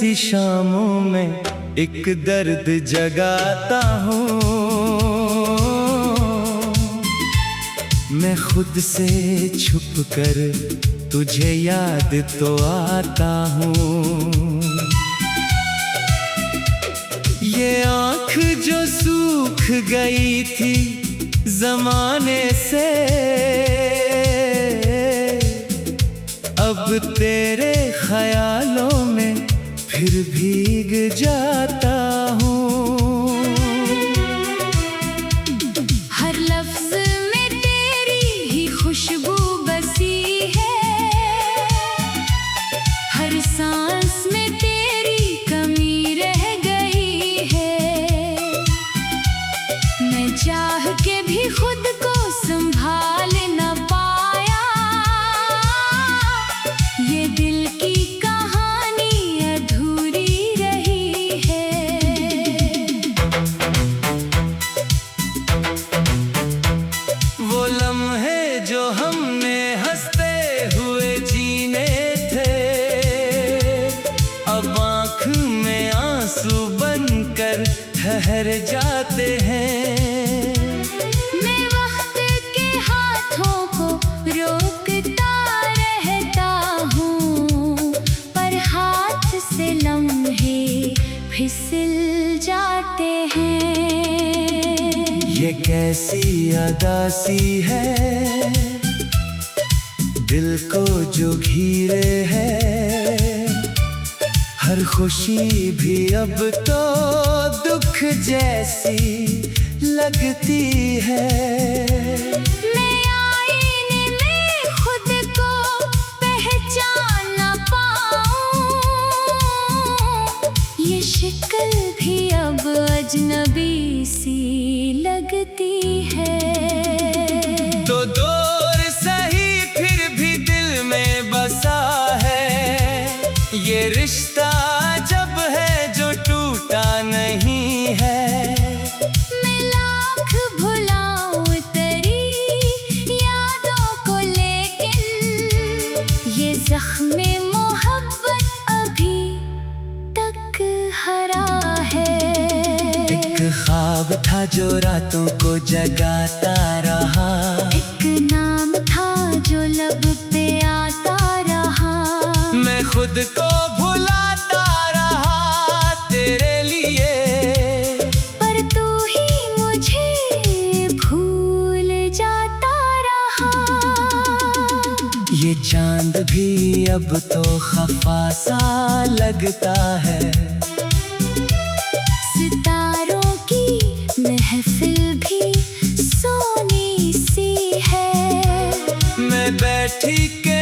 सी शामों में एक दर्द जगाता हूँ। मैं खुद से छुप कर तुझे याद तो आता हूँ। ये आँख जो सूख गई थी ज़माने से, अब तेरे ख्यालों में फिर भीग जाता हूँ। हर लफ्ज़ में तेरी ही खुशबू बसी है, हर सांस में तेरी कमी रह गई है। मैं चाह के भी खुद को संभाल न पाया, ये दिल की कहानी अधूरी रही है। वो लम्हे जो हमने हंसते हुए जीने थे, अब आँख में आंसू बनकर ठहर जाते हैं। मैं वक्त के हाथों को रोकता रहता हूँ, पर हाथ से लम्हे फिसल जाते हैं। ये कैसी अदासी है, दिल को जो घेरे है। हर खुशी भी अब तो दुख जैसी लगती है। मैं आईने में खुद को पहचान न पाऊं, ये शक्ल भी अब अजनबी सी लगती है। तो दूर सही फिर भी दिल में बसा है, ये रिश्ता जब है जो टूटा नहीं है। मैं लाख भुलाऊं तेरी यादों को, लेकिन ये ज़ख्म मोहब्बत अभी तक हरा है। एक ख्वाब था जो रातों को जगाता रहा, एक नाम था जो लब पे आता रहा। मैं खुद को भुलाता रहा तेरे लिए, पर तू ही मुझे भूल जाता रहा। ये चांद भी अब तो खफा सा लगता है। सितारों की महफिल भी सोनी सी है। मैं बैठी के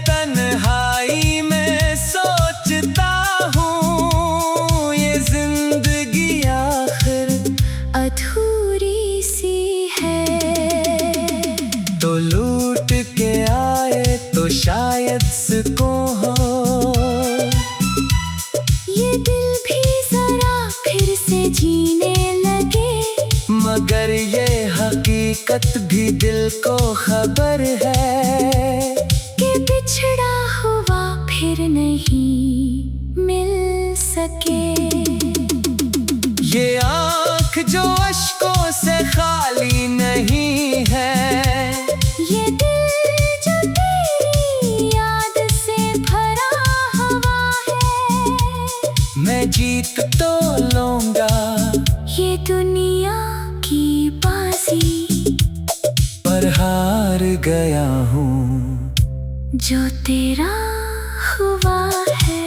तन्हाई में सोचता हूँ, ये जिंदगी आखिर अधूरी सी है। तो लूट के आए तो शायद सुकून हो, ये दिल भी जरा फिर से जीने लगे। मगर ये हकीकत भी दिल को खबर है कि बिछड़ा हुआ फिर नहीं मिल सके। ये आँख जो अश्कों से खाली नहीं है, ये दिल जो तेरी याद से भरा हुआ है। मैं जीत तो लूंगा ये दुनिया की बाजी, पर हार गया हूँ जो तेरा हुआ है।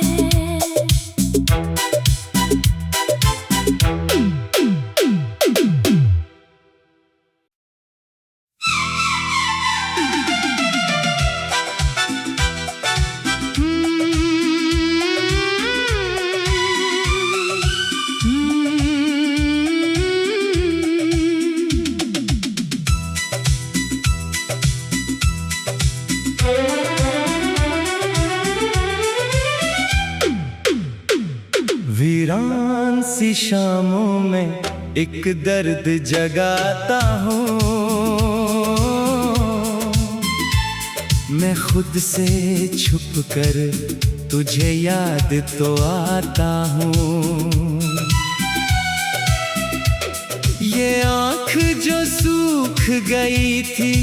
वीरान सी शामों में एक दर्द जगाता हूँ। मैं खुद से छुप कर तुझे याद तो आता हूँ। ये आँख जो सूख गई थी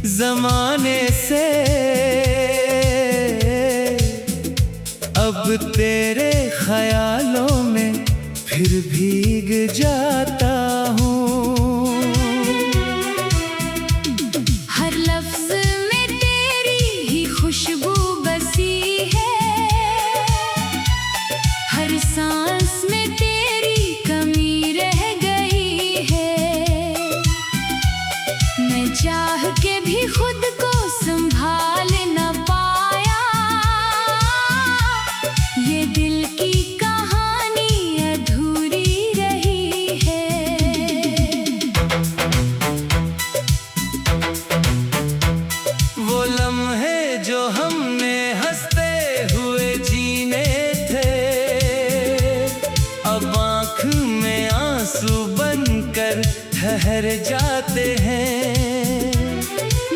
ज़माने से, अब तेरे ख्यालों में फिर भीग जाता हूँ। हर लफ्ज में तेरी ही खुशबू बसी है, हर सांस में तेरी कमी रह गई है। मैं चाह के भी खुद को संभाल न पाया, ये दिल की कहानी अधूरी रही है। वो लम्हे जो हमने हंसते हुए जीने थे, अब आँख में आंसू बनकर ठहर जाते हैं।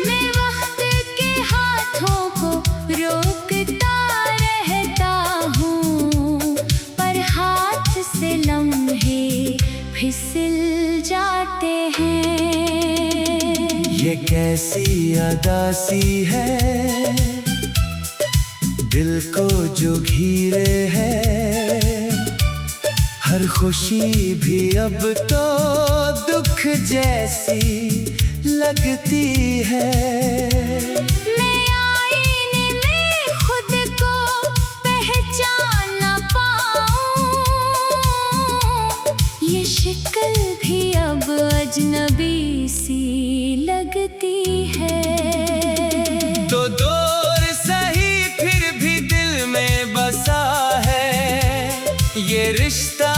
मैं वक्त के हाथों को रोकता रहता हूँ, पर हाथ से लम्हे फिसल जाते हैं। ये कैसी अदासी है, दिल को जो घिरे है। हर खुशी भी अब तो दुख जैसी लगती है। मैं आईने में खुद को पहचान न पाऊं, ये शक्ल भी अब अजनबी सी लगती है। तो दूर सही फिर भी दिल में बसा है, ये रिश्ता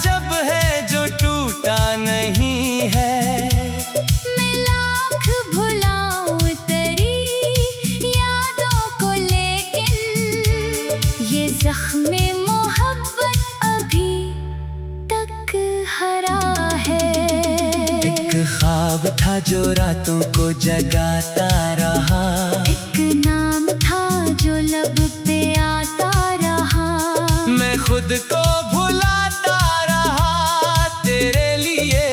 जब है जो टूटा नहीं है। मैं लाख भुलाऊं तेरी यादों को, लेकिन ये ज़ख्म मोहब्बत अभी तक हरा है। एक ख्वाब था जो रातों को जगाता रहा, एक नाम था जो लब पे आता रहा। मैं खुद को भुलाता रहा तेरे लिए,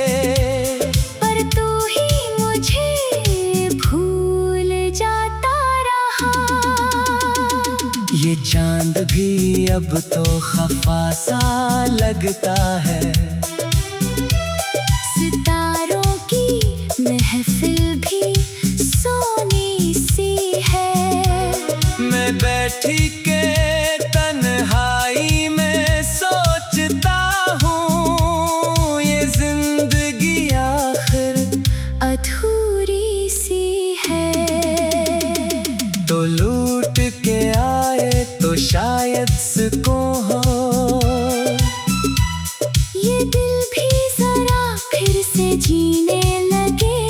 पर तू ही मुझे भूल जाता रहा। ये चांद भी अब तो खफा सा लगता है। सितारों की महफिल भी सोनी सी है। मैं बैठी के तन्हाई में सोचता हूँ, ये जिंदगी आखिर अधूरी सी है। तो लूट के आए तो शायद सुकून हो, ये दिल भी जरा फिर से जीने लगे।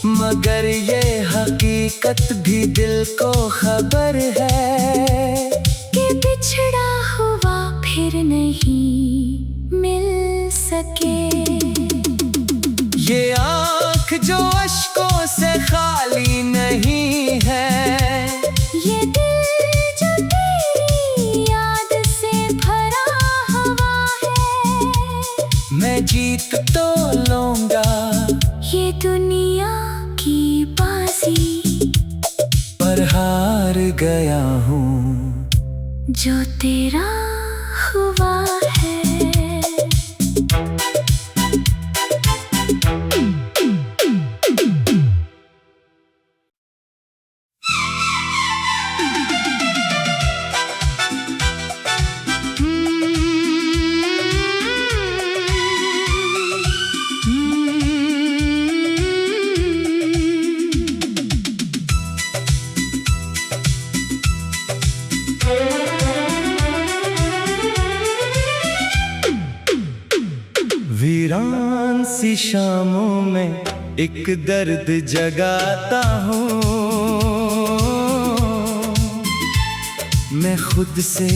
मगर ये हकीकत भी दिल को खबर है कि बिछड़ा हुआ फिर नहीं मिल सके। ये आँख जो अश्कों से खाली नहीं है, ये दिल जो तेरी याद से भरा हुआ है। मैं जीत तो लूंगा ये दुनिया की बाजी, पर हार गया हूँ जो तेरा हुआ है। वीरान सी शामों में एक दर्द जगाता हूँ, मैं खुद से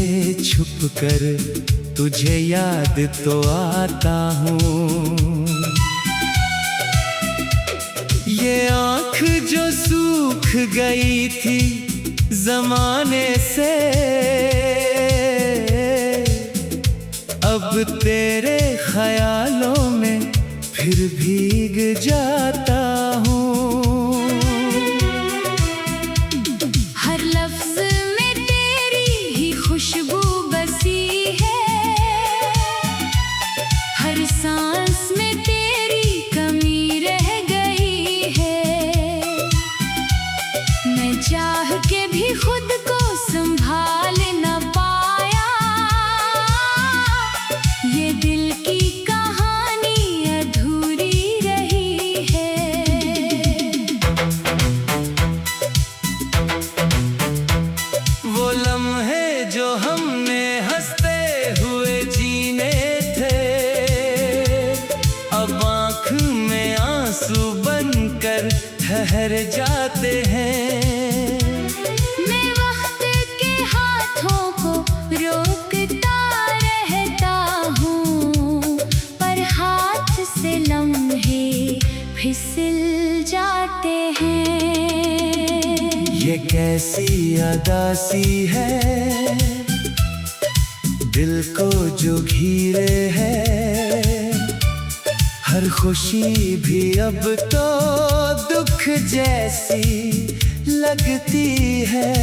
छुप कर तुझे याद तो आता हूँ। ये आँख जो सूख गई थी ज़माने से, अब तेरे ख्यालों में फिर भीग जाता हूँ। हर लफ्ज में तेरी ही खुशबू बसी है, हर सांस में तेरी कमी रह गई है। मैं चाह के भी खुद को संभाल न पाया, ये दिल की कहानी अधूरी रही है। वो लम्हे जो हमने हंसते हुए जीने थे, अब आँख में आंसू बनकर ठहर जाते हैं। मैं वक्त के हाथों को रोकता रहता हूँ, पर हाथ से लम्हे फिसल जाते हैं। ये कैसी अदासी है, दिल को जो घिरे है। हर खुशी भी अब तो दुख जैसी लगती है।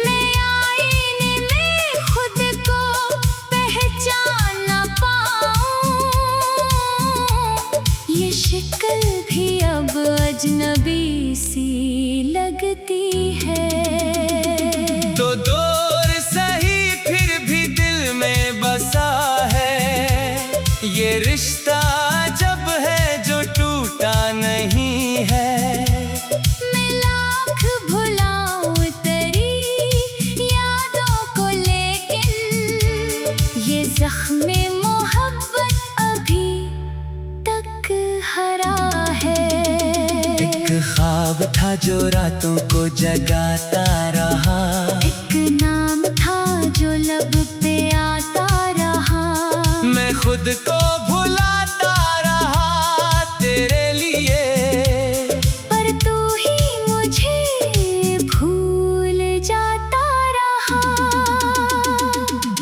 मैं आईने में खुद को पहचान न पाऊं, ये शक्ल भी अब अजनबी सी लगती है। तो दूर सही फिर भी दिल में बसा है, ये रिश्ता जब है जो टूटा नहीं है। मैं लाख भुलाऊं तेरी यादों को, लेकिन ये ज़ख्म मोहब्बत अभी तक हरा है। एक ख्वाब था जो रातों को जगाता रहा, एक नाम था जो लब पे आता रहा। मैं खुद को भुलाता रहा तेरे लिए, पर तू ही मुझे भूल जाता रहा।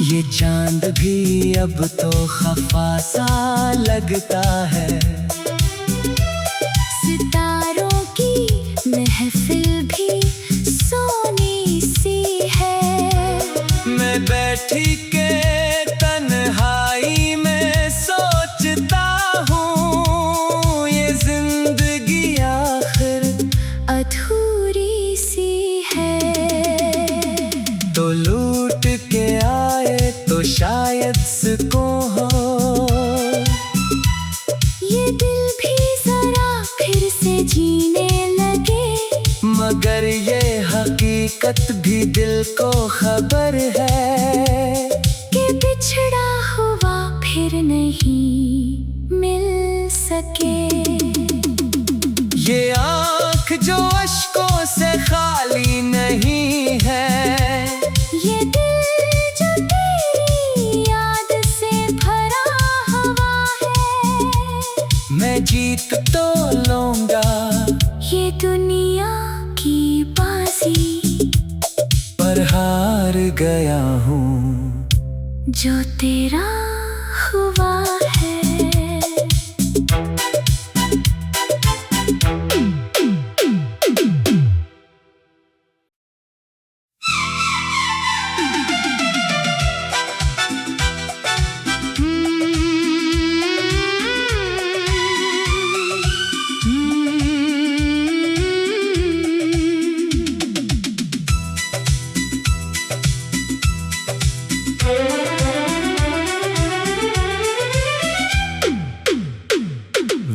ये चांद भी अब तो खफा सा लगता है। सितारों की महफिल भी सोनी सी है। मैं बैठी के तन्हाई में सोचता हूँ, ये जिंदगी आखिर अधूरी सी है। तो लूट के आए तो शायद सुकून हो, ये दिल भी जरा फिर से जीने लगे। मगर ये हकीकत भी दिल को खबर है कि बिछड़ा हुआ फिर नहीं मिल सके। ये आँख जो अश्कों से खाली नहीं है, ये दिल जो तेरी याद से भरा हुआ है। मैं जीत तो लूंगा ये दुनिया की बाजी, पर हार गया हूँ जो तेरा हुआ है।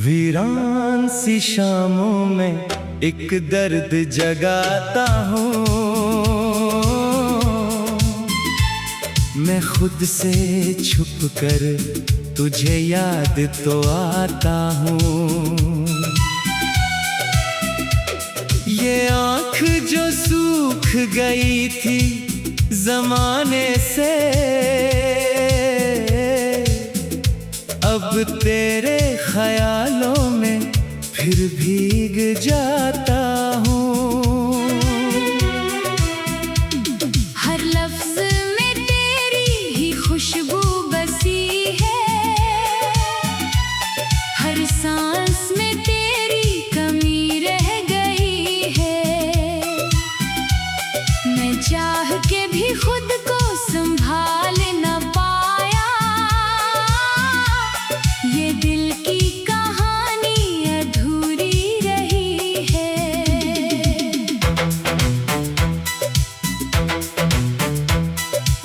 वीरान सी शामों में एक दर्द जगाता हूँ, मैं खुद से छुप कर तुझे याद तो आता हूँ। ये आँख जो सूख गई थी जमाने से, अब तेरे ख्यालों में फिर भीग जाता हूँ। हर लफ्ज में तेरी ही खुशबू बस हर सांस में तेरी कमी रह गई है। मैं चाह के भी खुद को संभाल न पाया। ये दिल की कहानी अधूरी रही है।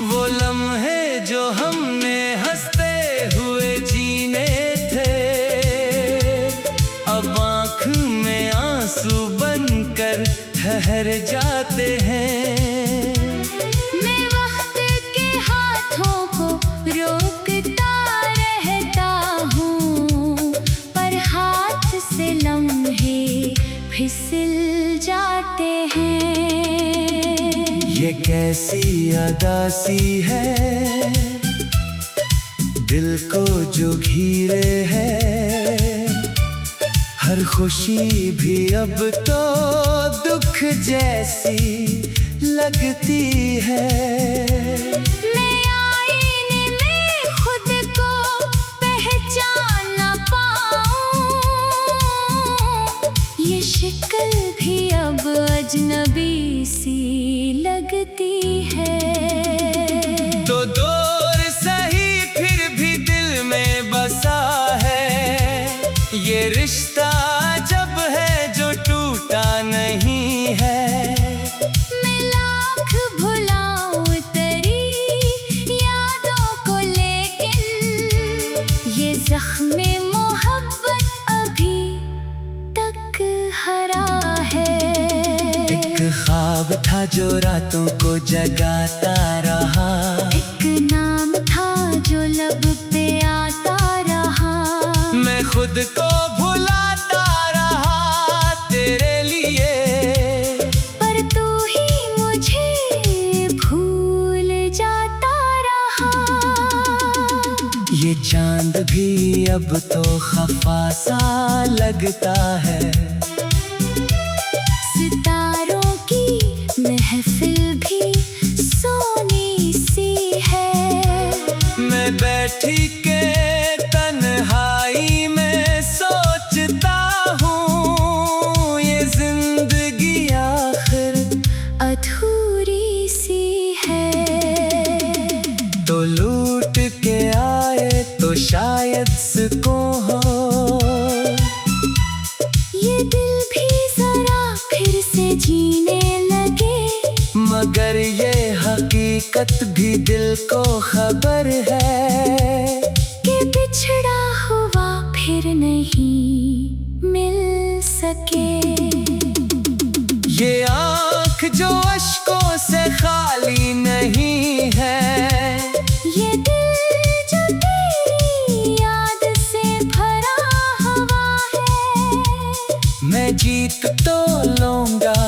वो लम्हे जो हमने हंसते हुए जीने थे, अब आँख में आंसू बनकर ठहर जाते हैं। मैं वक्त के हाथों को रोकता रहता हूँ, पर हाथ से लम्हे फिसल जाते हैं। ये कैसी अदासी है, दिल को जो घिरे है। हर खुशी भी अब तो दुख जैसी लगती है। मैं आईने में खुद को पहचान न पाऊं, ये शक्ल भी अब अजनबी सी लगती है। तो दूर सही फिर भी दिल में बसा है। ये रिश्ता जब है जो टूटा नहीं है। मैं लाख भुलाऊं तेरी यादों को, लेकिन ये ज़ख्म मोहब्बत अभी तक हरा है। एक ख्वाब था जो रातों को जगाता रहा। एक नाम था जो लब पे आता रहा। मैं खुद को भुलाता रहा तेरे लिए, पर तू ही मुझे भूल जाता रहा। ये चांद भी अब तो खफा सा लगता है। सितारों की महफिल भी सोनी सी है। मैं बैठी के तन्हाई में सोचता हूँ, ये जिंदगी आखिर अधूरी सी है। तो लूट के आए तो शायद सुकून हो। ये दिल भी जरा फिर से जीने लगे, मगर ये हकीकत भी दिल को खबर है कि बिछड़ा हुआ फिर नहीं मिल सके। ये आँख जो अश्कों से खाली नहीं है। ये दिल जो तेरी याद से भरा हुआ है। मैं जीत तो लूंगा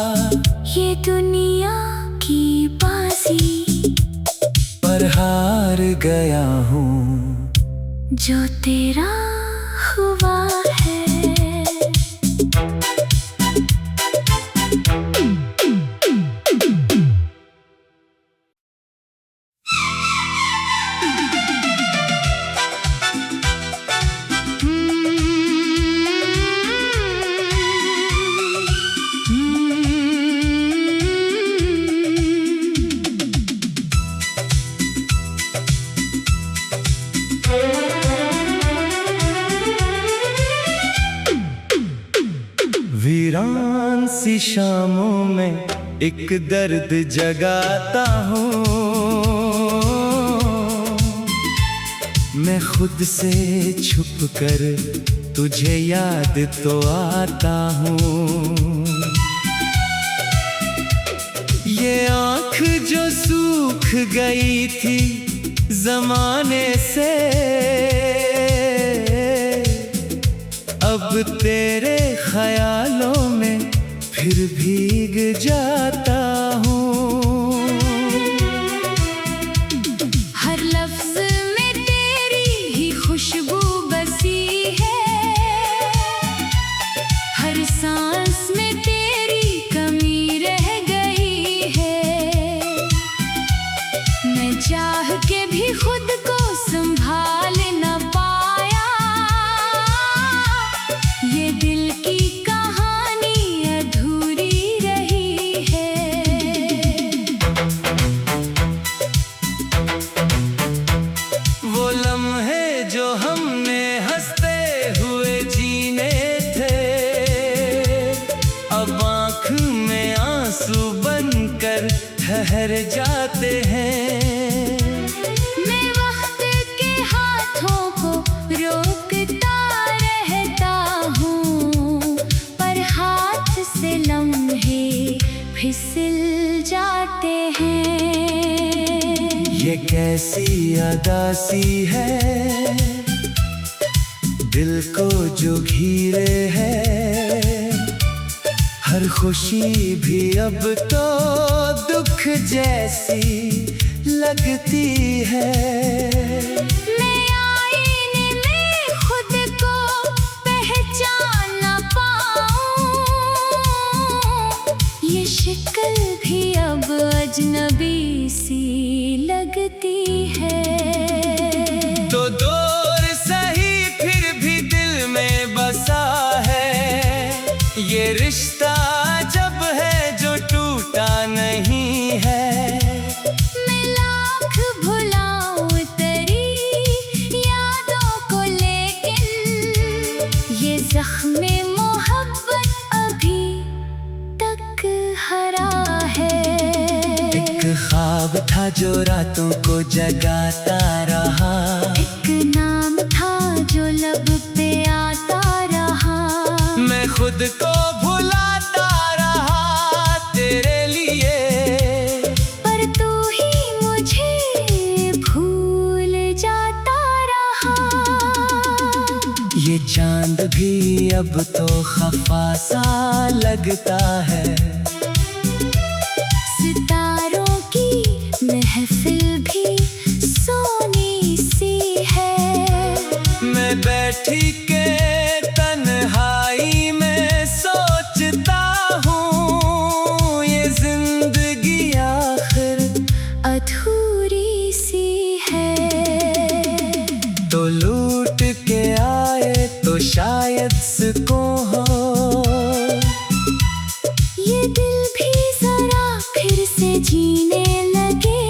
ये दुनिया की बाजी, पर हार गया हूँ जो तेरा हुआ है। वीरान सी शामों में एक दर्द जगाता हूँ। मैं खुद से छुप कर तुझे याद तो आता हूँ। ये आँख जो सूख गई थी जमाने से, अब तेरे ख्यालों में फिर भीग जाता हूँ। हर लफ्ज में तेरी ही खुशबू बसी है। हर सांस में तेरी कमी रह गई है। मैं चाह के भी खुद को संभाल न पाया। ठहर जाते हैं। मैं वक्त के हाथों को रोकता रहता हूँ, पर हाथ से लम्हे फिसल जाते हैं। ये कैसी अदासी है, दिल को जो घिरे है। हर खुशी भी अब तो दुख जैसी लगती है। मैं आईने में खुद को पहचान न पाऊं, ये शक्ल भी अब अजनबी सी लगती है। तो दूर सही फिर भी दिल में बसा है, ये रिश्ता जब है जो टूटा नहीं है। मैं लाख भुलाऊं तेरी यादों को, लेकिन ये ज़ख्म मोहब्बत अभी तक हरा है। एक ख्वाब था जो रातों को जगाता रहा, एक नाम था जो लब पे आता रहा। मैं खुद को भुलाता रहा तेरे लिए, पर तू ही मुझे भूल जाता रहा। ये चांद भी अब तो खफा सा लगता है। सितारों की महफिल भी सोनी सी है। मैं बैठी के तन्हाई में सोचता हूँ, ये जिंदगी आखिर अधूरी सी है। तो लूट के आए तो शायद सुकून हो। ये दिल भी जरा फिर से जीने लगे,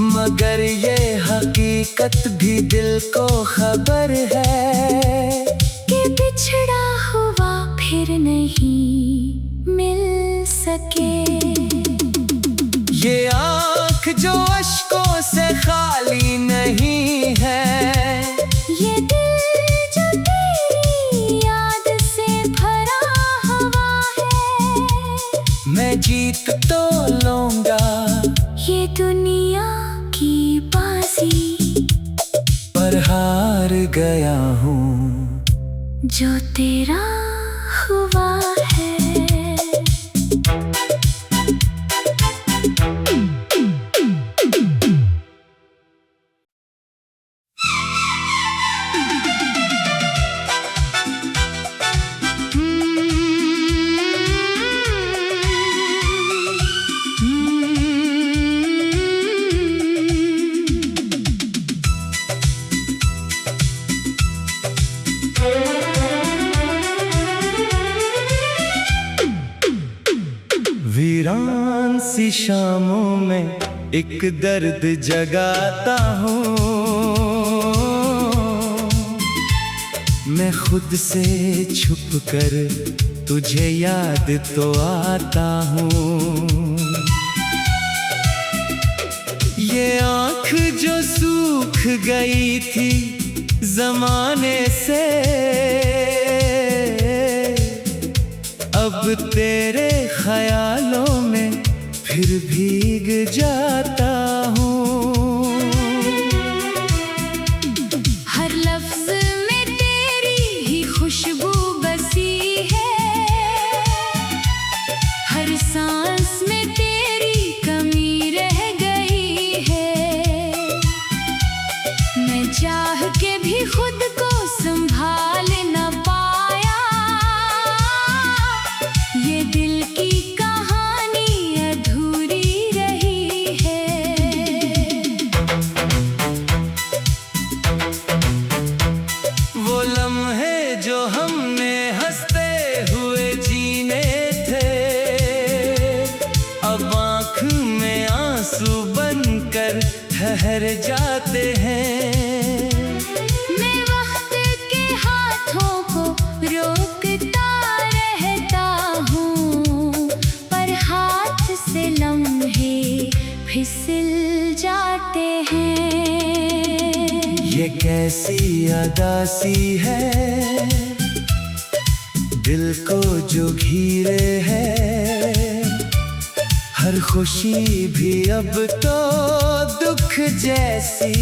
मगर ये हकीकत भी दिल को खबर है कि बिछड़ा हुआ फिर नहीं मिल सके। ये आँख जो अश्कों से खाली नहीं है, ये दिल जो तेरी याद से भरा हुआ है। मैं जीत तो लूंगा ये दुनिया की बाजी, पर हार गया हूँ जो तेरा हुआ है। वीरान सी शामों में एक दर्द जगाता हूँ। मैं खुद से छुप कर तुझे याद तो आता हूँ। ये आँख जो सूख गई थी जमाने से, अब तेरे ख्यालों में फिर भीग जाता हूँ। हर लफ्ज में तेरी ही खुशबू बसी है, हर सांस में तेरी कमी रह गई है। मैं चाह के भी खुद को संभाल न पाया, ये दिल की कहानी अधूरी रही है। वो लम्हे जो हमने हंसते हुए जीने थे, अब आँख में आंसू बनकर ठहर जाते हैं। मैं वक्त के हाथों को रोकता रहता हूँ, पर हाथ से लम्हे कैसी अदासी है, दिल को जो घिरे है। हर खुशी भी अब तो दुख जैसी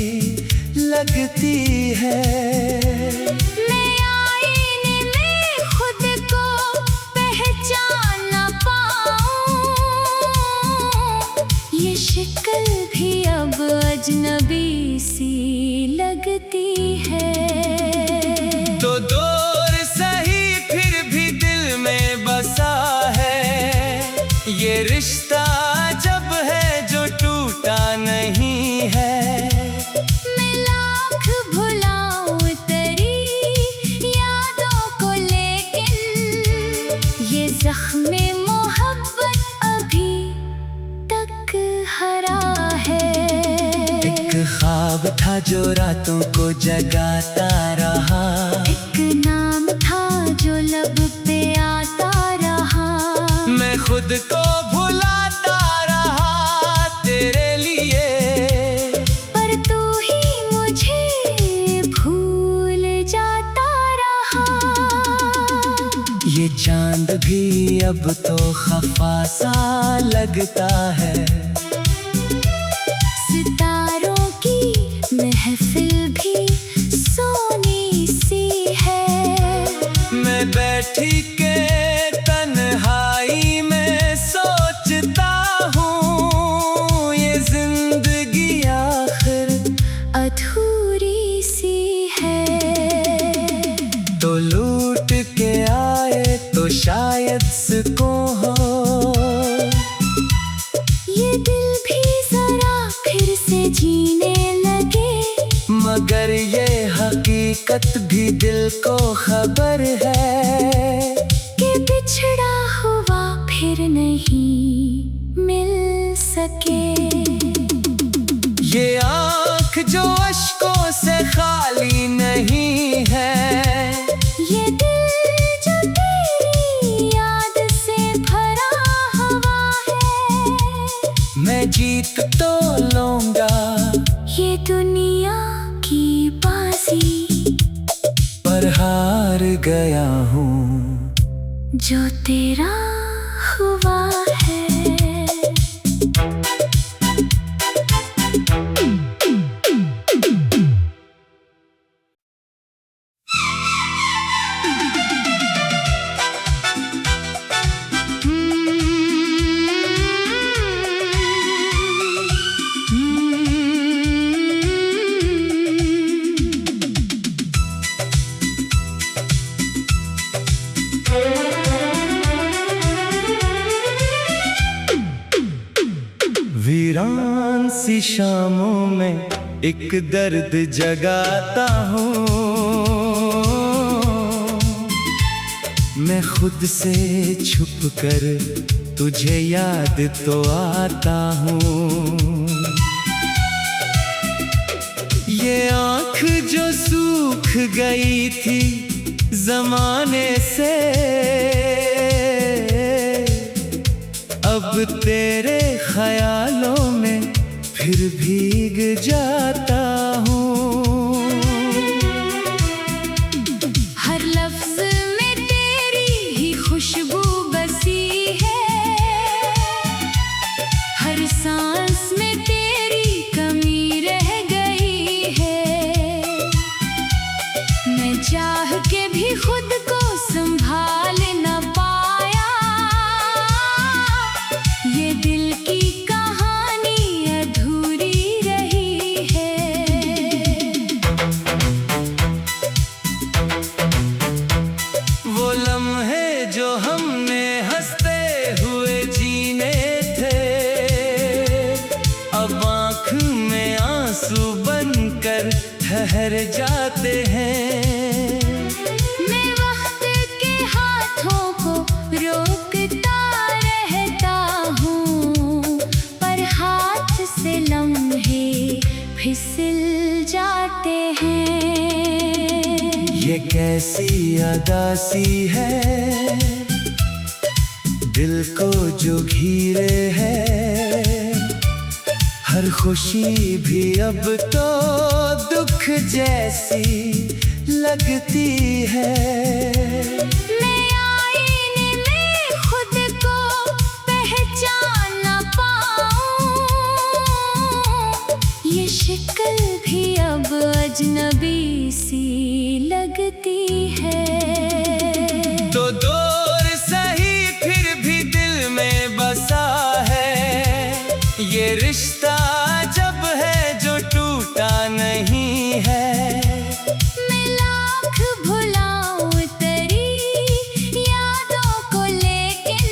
लगती है। मैं आईने में खुद को पहचान न पाऊं, ये शक्ल भी अब अजनबी सी लगती है। तो दूर सही फिर भी दिल में बसा है, ये रिश्ता जब है जो टूटा नहीं है। मैं लाख भुलाऊं तेरी यादों को, लेकिन ये ज़ख्म मोहब्बत अभी तक हरा है। एक ख्वाब था जो रातों को जगाता रहा, एक नाम था जो लब पे आता रहा। मैं खुद को भुलाता रहा तेरे लिए, पर तू ही मुझे भूल जाता रहा। ये चांद भी अब तो खफा सा लगता है। सितारों की महफिल भी सोनी सी है। मैं बैठी के तन्हाई में सोचता हूँ, ये जिंदगी आखिर अधूरी सी है। तो लूट के आए तो शायद सुकून हो, ये दिल भी जरा फिर से जीने लगे। मगर ये हकीकत भी दिल को खबर है कि बिछड़ा हुआ फिर नहीं मिल सके। ये आँख जो अश्कों से खाली नहीं है, ये दिल जो तेरी याद से भरा हुआ है। मैं जीत तो लूंगा ये दुनिया की बाजी, पर हार गया हूँ जो तेरा हुआ है। वीरान सी शामों में एक दर्द जगाता हूँ, मैं खुद से छुप कर तुझे याद तो आता हूँ। ये आँख जो सूख गई थी जमाने से, अब तेरे ख्यालों में फिर भीग जाता हूँ। हर लफ्ज में तेरी ही खुशबू बसी है, हर सांस में तेरी कमी रह गई है। मैं चाह के भी खुद को संभाल न पाया, ये दिल की कहानी अधूरी रही है। वो लम्हे जो हमने हंसते हुए जीने थे, अब आँख में आंसू बनकर ठहर जाते हैं। मैं वक्त के हाथों को रोकता रहता हूँ, पर हाथ से लम्हे फिसल जाते हैं। ये कैसी अदासी है, दिल को जो घिरे है। हर खुशी भी अब तो दुख जैसी लगती है। मैं आईने में खुद को पहचान न पाऊं, ये शक्ल भी अब अजनबी सी लगती है। तो दूर सही फिर भी दिल में बसा है, ये रिश्ता जब है जो टूटा नहीं है। मैं लाख भुलाऊं तेरी यादों को, लेकिन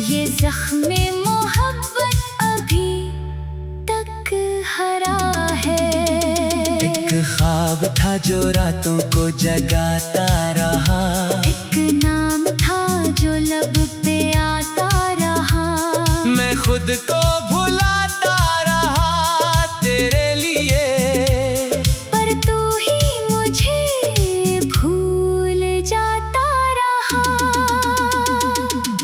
ये ज़ख्म मोहब्बत अभी तक हरा है। एक ख्वाब था जो रातों को जगाता रहा, एक नाम था जो लब पे आता रहा। मैं खुद को भुलाता रहा तेरे लिए, पर तू ही मुझे भूल जाता रहा।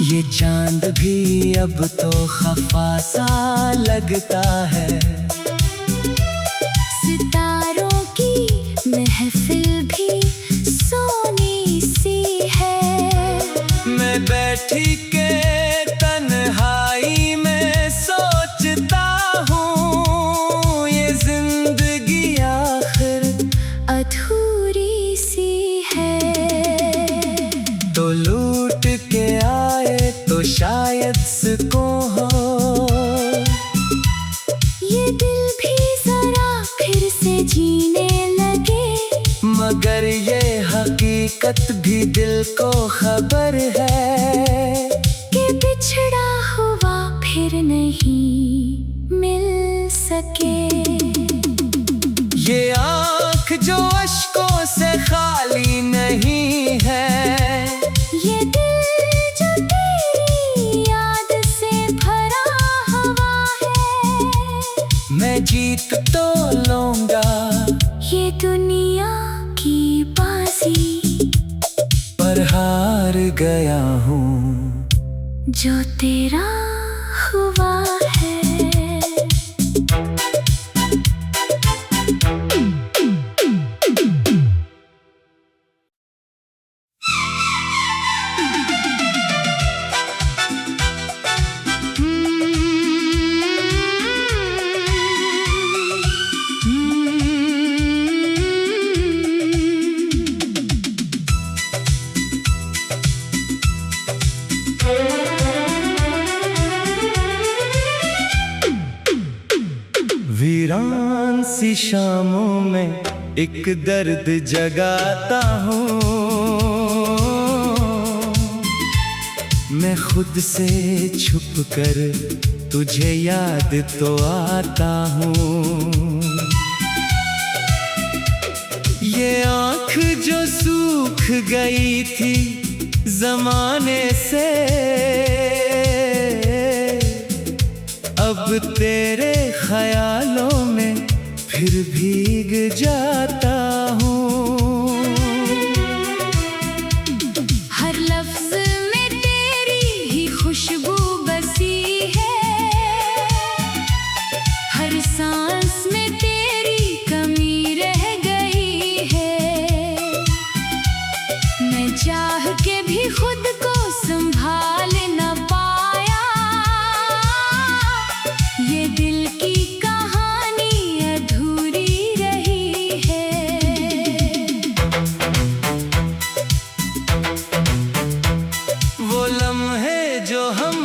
ये चांद भी अब तो खफा सा लगता है। सितारों की महफिल भी सोनी सी है। मैं बैठी के तन्हाई में सोचता हूँ, ये जिंदगी आखिर अधूरी सी है। तो लूट के आए तो शायद सुकून हो, ये दिल भी जरा फिर से जीने लगे। मगर ये हकीकत भी दिल को खबर है कि बिछड़ा हुआ फिर नहीं मिल सके। ये आँख जो अश्कों से खाली नहीं है, ये दिल जो तेरी याद से भरा हुआ है। मैं जीत तो लूंगा ये दुनिया की बाजी, पर हार गया हूँ जो तेरा हुआ है। वीरान सी शामों में एक दर्द जगाता हूँ, मैं खुद से छुप कर तुझे याद तो आता हूँ। ये आँख जो सूख गई थी जमाने से, अब तेरे ख्यालों में फिर भीग जाता हूँ। हर लफ्ज में तेरी ही खुशबू बसी है, हर सांस में तेरी कमी रह गई है। मैं चाह के भी खुद को संभाल न पाया, ये दिल की कहानी अधूरी रही है। वो लम्हे जो हम